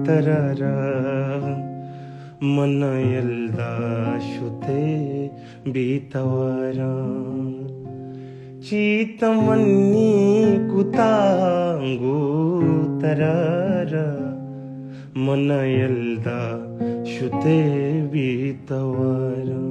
तररा मन यल्दा शुते बीतवारा चीतमन्नी कुतांगू तररा मन यल्दा शुते बीतवारा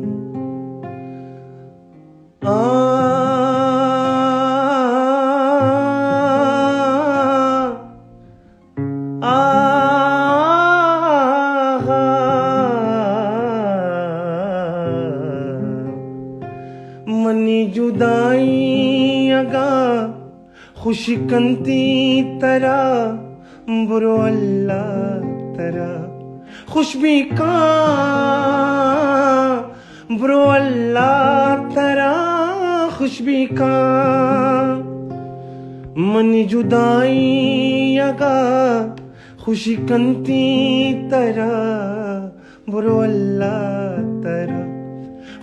मनी जुदाई अगा खुशी कंती तरा बुरो अल्लाह तरा खुशबी का बुरो अल्लाह तरा खुशबी का मनी जुदाई अगा खुशी कंती तरा बुरो अल्लाह तरा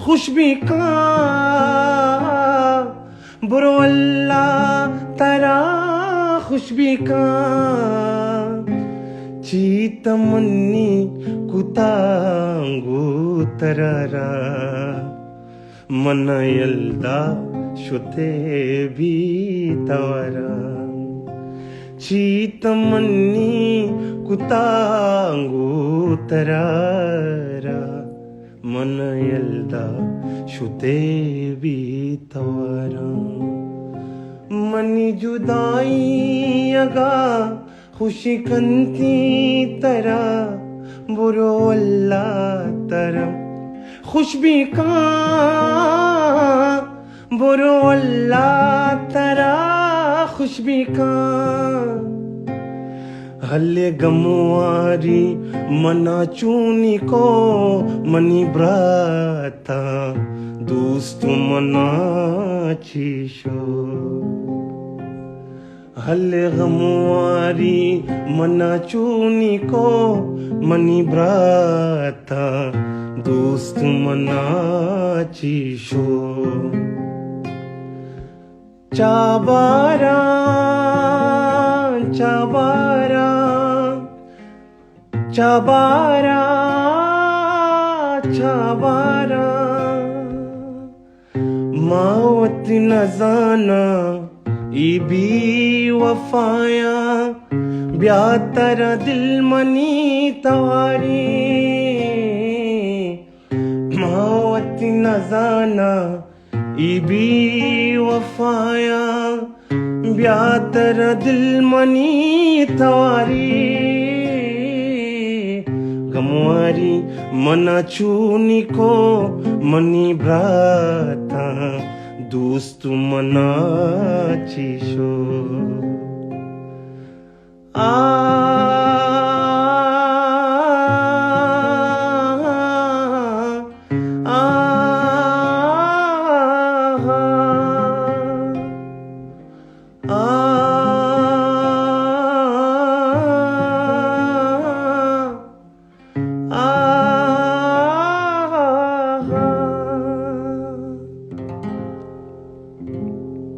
खुशबी का बुरो अल्लाह तरा खुशबी का चीतमन्नी कुतांगू तररा मन यल्दा शुते बीतवारा चीतमन्नी कुतांगू तररा मन यल्दा शुते बीतवारा मनी जुदाई अगा खुशी कंती तरा बुरो अल्लाह तरा खुशबी का बुरो अल्लाह तरा खुशबी का हल्ले गमुआरी मना चूनी को मनी ब्राता दोस्त मना चीशो हल्ले गमुआरी मना चूनी को मनी ब्राता दोस्त मना चीशो चाबारा चाबारा चाबारा चाबारा मावत न जाना इबी वफाया ब्यातर दिल मनी तवारी मावत न जाना इबी वफाया ब्यातर दिल मनी तवारी गमुआरी मना चूनी को मनी भ्राता दोस्त मना चीशो